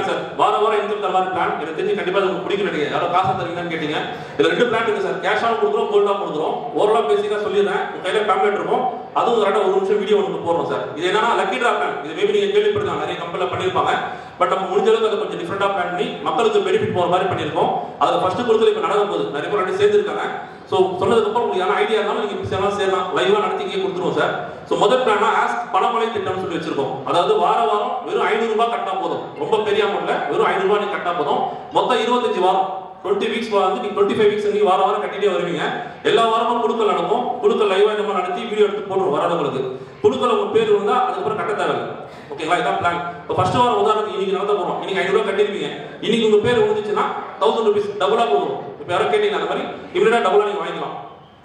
Sir வார வாரம் income தர மாதிரி பிளான் எனக்கு தெரிஞ்சு கண்டிப்பா உங்களுக்கு பிடிக்கும் நினைக்கிறேன். யாரோ காசு தரீங்கன்னு கேட்டீங்க. இதுல 2 பிளான் இருக்கு சார். கேஷாவும் கொடுக்குறோம், கோல்டா கொடுக்குறோம். ஓரளவு பேசிக்கா சொல்லிடுறேன். உங்க கையில பேம்லெட் இருக்கும். அதுவும் கரெக்டா ஒரு நிமிஷம் வீடியோ ஒன்று போடுறோம் சார். இது என்னன்னா லக்கி டிரா பிளான். இது மேபி நீங்க கேள்விப்பட்டிருக்கலாம், நிறைய கம்பெனில பண்ணிருப்பாங்க. பட் நம்ம முடிஞ்ச அளவுக்கு அதை கொஞ்சம் டிஃபரெண்டா பிளான் பண்ணி மக்களுக்கு பெனிஃபிட் போற மாதிரி பண்ணிருக்கோம். அதுல ஃபர்ஸ்ட் கொடுத்தது இப்ப நடக்க போகுது. நிறைய பேர் ரெண்டு சேர்ந்துருக்காங்க. ஸோ சொன்னதுக்கு அப்புறம் உங்களுக்கு என்ன ஐடியா இருந்தாலும் நீங்க சேரலாம், லைவா நடத்தி இங்கே கொடுத்துருவோம் சார். ஸோ முதல் பிளானா ஆஸ்க் பணமழை திட்டம் சொல்லி வச்சிருக்கோம். அதாவது வாரம் வெறும் 500 ரூபாய் கட்டினா போதும். ரொம்ப பெரிய அமௌண்ட்ல வெறும் 500 ரூபாய் நீங்க கட்டினா போதும். மொத்தம் 25 வாரம் 20 வீக்ஸ் வந்து நீங்க 25 வீக்ஸ் நீங்க வாரம் கட்டிட்டே வருவீங்க. எல்லா வாரமும் குழுக்கள் நடக்கும். குழுக்கள் லைவா நம்ம நடத்தி வீடியோ எடுத்து போடுறோம் வராதவங்களுக்கு. குழுக்கள் உங்க பேர் இருந்தா அதுக்கப்புறம் கட்ட தேவையில்லை. ஓகேங்களா? இதான் பிளான். இப்போ ஃபர்ஸ்ட் வாரம் உதாரணத்துக்கு இன்னைக்கு நடத்த போறோம். இன்னைக்கு 500 ரூபாய் கட்டிருப்பீங்க. இன்னைக்கு உங்க பேர் விழுந்துச்சுன்னா 1000 rupees டபுளா போகும். இப்போ யாரும் கேட்டீங்க அந்த மாதிரி இமிடியா டபுளா நீங்க வாங்கிக்கலாம்.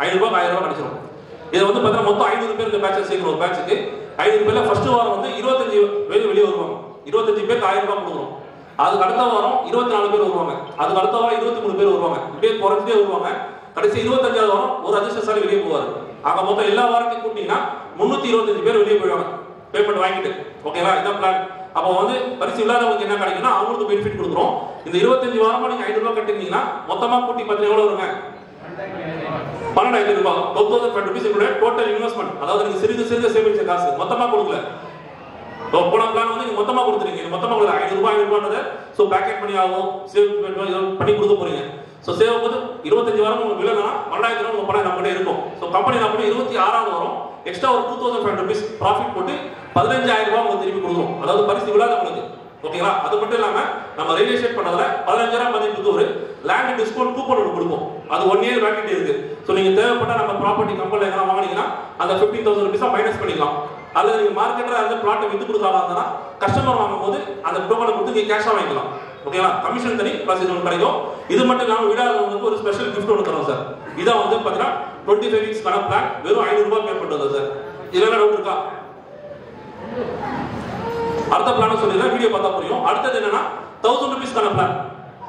500 ரூபாய் 1000 ரூபாய் கிடைச்சிடும். இது வந்து பார்த்தீங்கன்னா மொத்தம் 500 பேர் இந்த பேட்ச் சேர்க்கணும். ஒரு பேட்சுக்கு 500 பேர்ல ஃபர்ஸ்ட் வாரம் வந்து 25 பேர் வெளியே வருவாங்க. 25 பேருக்கு 1000 ரூபாய் கொடுக்குறோம். அதுக்கு அடுத்த வாரம் 24 பேர் வருவாங்க. அதுக்கு அடுத்த வாரம் 23 பேர் வருவாங்க. இப்படியே குறைஞ்சிட்டே வருவாங்க. கடைசி 25வது வாரம் ஒரு அதிர்ஷ்டசாலி வெளியே போவார். ஆக மொத்தம் எல்லா வாரத்தையும் கூட்டிங்கன்னா 325 பேர் வெளியே போயிடுவாங்க பேமெண்ட் வாங்கிட்டு. ஓகேங்களா? இதான் பிளான். அப்போ வந்து பரிசு இல்லாதவங்களுக்கு என்ன கிடைக்கும்னா அவங்களுக்கு பெனிஃபிட் கொடுக்குறோம். இந்த 25 வாரமா நீங்க 500 ரூபாய் கட்டிருந்தீங்கன்னா மொத்தமா கூட்டி பார்த்தீங்கன்னா எவ்வளவு வருங்க? 12,500 ரூபாய். 12,500 rupees டோட்டல் இன்வெஸ்ட்மெண்ட். அதாவது நீங்க சிறிது சேமிச்ச காசு மொத்தமா கொடுக்கல. போன பிளான் வந்து நீங்க மொத்தமா கொடுத்துறீங்க. மொத்தமா 500 ரூபாய் சோ பேக்கெட் பண்ணி ஆகும், சேவ் பண்ணி கொடுக்க போறீங்க. சோ சேவ் போது 25 வாரம் உங்களுக்கு விலனா 12,000 ரூபாய் உங்க பணம் நம்மகிட்ட இருக்கும். சோ கம்பெனி நம்ம 26வது வாரம் எக்ஸ்ட்ரா ஒரு 2,500 rupees ப்ராஃபிட் போட்டு 15,000 ரூபாய் உங்களுக்கு திருப்பி கொடுக்கும். அதாவது பரிசு விழாதவங்களுக்கு. ஓகேங்களா? அது மட்டும் இல்லாம நம்ம ரியலைசேட் பண்ணதுல 15,000 மதிப்புக்கு ஒரு லேண்ட் டிஸ்கவுண்ட் கூப்பன் ஒன்று கொடுப்போம். அது 1 year வேலிடிட்டி இருக்கு. சோ நீங்க தேவைப்பட்ட நம்ம ப்ராப்பர்ட்டி கம்பெனில எல்லாம் வாங்குனீங்கன்னா அந்த 15,000 rupees மைனஸ் பண்ணிக்கலாம். அல்லது நீங்க மார்க்கெட்ல அந்த பிளாட்டை வித்து கொடுத்தாலும் இருந்தா கஸ்டமர் வாங்கும்போது அந்த டோக்கனை கொடுத்து நீங்க கேஷா வாங்கிக்கலாம். ஓகேங்களா? கமிஷன் தனி பிளஸ் இது ஒன்று கிடைக்கும். இது மட்டும் இல்லாம விடாதவங்களுக்கு ஒரு ஸ்பெஷல் கிஃப்ட் ஒன்று தரோம் சார். இதான் வந்து பாத்தீங்கன்னா 25 வீக்ஸ் கணக்கு பிளான். வெறும் 500 ரூபாய் பே பண்றது சார். இதுல டவுட் இருக்கா? அடுத்த பிளான் சொல்லிடுறேன், வீடியோ பார்த்தா புரியும். அடுத்தது என்னன்னா 1000 rupees கணக்கு பிளான்.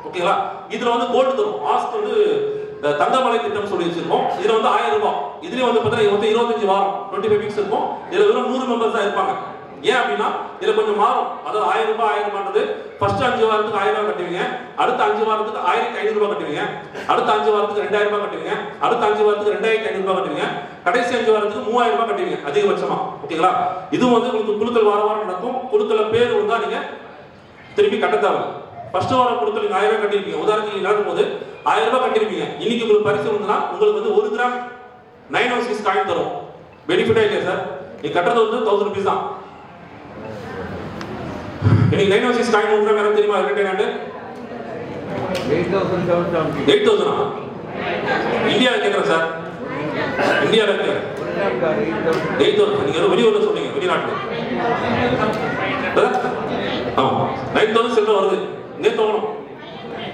ஓகேங்களா? இதுல வந்து கோல்டு தரும். ஆஸ்க் வந்து தங்கமலை திட்டம் சொல்லி வச்சிருக்கோம். இதுல வந்து 1000 ரூபாய். இதுலயும் வந்து பாத்தீங்கன்னா 25 வாரம் 25 வீக்ஸ் இருக்கும். இதுல வெறும் 100 மெம்பர்ஸ் தான் இருப்பாங்க. ஏன் அப்படின்னா இதுல கொஞ்சம் மாறும். அதாவது 1000 ரூபாய் 1000 ரூபாய் ஃபர்ஸ்ட் 5 வாரத்துக்கு 1000 ரூபாய் கட்டுவீங்க. அடுத்த 5 வாரத்துக்கு 1500 ரூபாய் கட்டுவீங்க. அடுத்த 5 வாரத்துக்கு 2000 ரூபாய் கட்டுவீங்க. அடுத்த 5 வாரத்துக்கு 2500 ரூபாய் கட்டுவீங்க. கடைசி 5 வாரத்துக்கு 3000 ரூபாய் கட்டுவீங்க அதிகபட்சமா. ஓகேங்களா? இது வந்து உங்களுக்கு குழுக்கள் வாரம் நடக்கும். குழுக்கள பேர் வந்தா நீங்க திருப்பி கட்ட தேவை. ஃபர்ஸ்ட் வாரம் குழுக்கள் நீங்க 1000 ரூபாய் கட்டிருப்பீங்க. உதாரணத்துக்கு நடக்கும் போது 1000 ரூபாய் கட்டிருப்பீங்க. இன்னைக்கு உங்களுக்கு பரிசு வந்துனா உங்களுக்கு வந்து 1 கிராம் 906 காயின் தரும். பெனிஃபிட்டா இல்லையா சார்? நீ கட்டுறது வந்து 1000 rupees தான். இன்னைக்கு 906 காயின் 1 கிராம் தெரியுமா? ரேட் என்னன்னு 8,000. இந்தியால கேக்குறேன் சார். இந்தியால கேக்குறேன் 8,000. நீங்க வெளியூர்ல சொல்றீங்க, வெளிநாட்டுல. ஆமா 9,000 செல்வம் வருது. இங்கே தோணும்.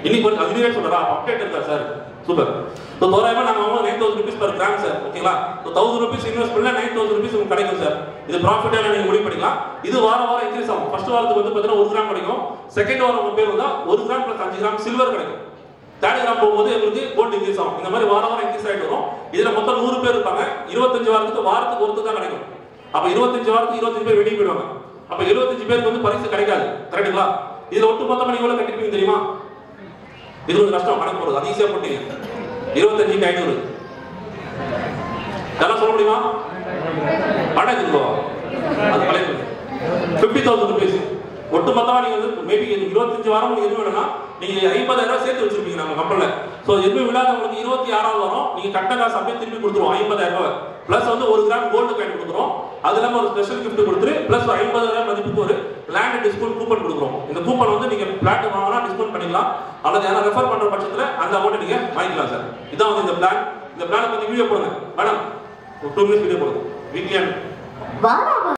இன்னைக்கு ஒரு அதுவே சொல்றா அப்டேட் இருக்கா சார்? சூப்பர். சோ தோராயமா நாங்க 9,000 rupees per gram சார். ஓகேங்களா? சோ 1,000 rupees இன்வெஸ்ட் பண்ணா 9,000 rupees உங்களுக்கு கிடைக்கும் சார். இது ப்ராஃபிட்டா நீங்க முடிவு பண்ணிக்கலாம். இது வாரம் இன்க்ரீஸ் ஆகும். ஃபர்ஸ்ட் வாரத்துக்கு வந்து பார்த்தீங்கன்னா 1 கிராம் கிடைக்கும். செகண்ட் வாரம் உங்க பேர் வந்தா 1 கிராம் பிளஸ் 5 கிராம் சில்வர் கிடைக்கும். தேர்ட் கிராம் போகும்போது உங்களுக்கு கோல்டு இன்க்ரீஸ் ஆகும். இந்த மாதிரி வாரம் இன்க்ரீஸ் ஆயிட்டு வரும். இதுல மொத்தம் 100 பேர் இருப்பாங்க. 25 வாரத்துக்கு ஒருத்தர் தான் கிடைக்கும். அப்ப 25 வாரத்துக்கு 25 பேர் வெளியே போயிடுவாங்க. அப்ப 75 பேருக்கு வந்து பரிசு கிடைக்காது. கரெக்ட்டுங்களா? இதுல ஒட்டு மொத்தமா நீங்க எவ்வளவு கட்டிருப்பீங்க தெரியுமா? இது கொஞ்சம் கஷ்டம் கணக்கு போடுறது. அது ஈஸியா போட்டீங்க. 25க்கு 500 எல்லாம் சொல்ல முடியுமா? அடங்குங்க. அது பழைய 50,000 rupees. ஒட்டு மொத்தமா நீங்க வந்து மேபி 25 வாரம் உங்களுக்கு எது வேணும்னா நீங்க 50,000 ரூபாய் சேர்த்து வச்சிருப்பீங்க நம்ம கம்பெனில. சோ எதுவுமே விழாதவங்களுக்கு 26வது வாரம் நீங்க கட்ட காசு அப்படியே திருப்பி கொடுத்துருவோம். 50,000 ரூபாய் பிளஸ் வந்து 1 கிராம் கோல்டு காயின் கொடுக்குறோம். அது இல்லாம ஒரு ஸ்பெஷல் கிஃப்ட் கொடுத்துரு பிளஸ் 50,000 மதிப்புக்கு ஒரு லேண்ட் டிஸ்கவுண்ட் கூப்பன் கொடுக்குறோம். இந்த கூப்பன் வந்து நீங்க பிளாட் வாங்கினா டிஸ்கவுண்ட் பண்ணிக்கலாம். அல்லது யாராவது ரெஃபர் பண்ற பட்சத்துல அந்த அமௌண்ட் நீங்க வாங்கிக்கலாம் சார். இதான் வந்து இந்த பிளான். இந்த பிளானை பத்தி வீடியோ போடுங்க மேடம். ஒரு 2 minutes வீடியோ போடுங்க. வீக்லி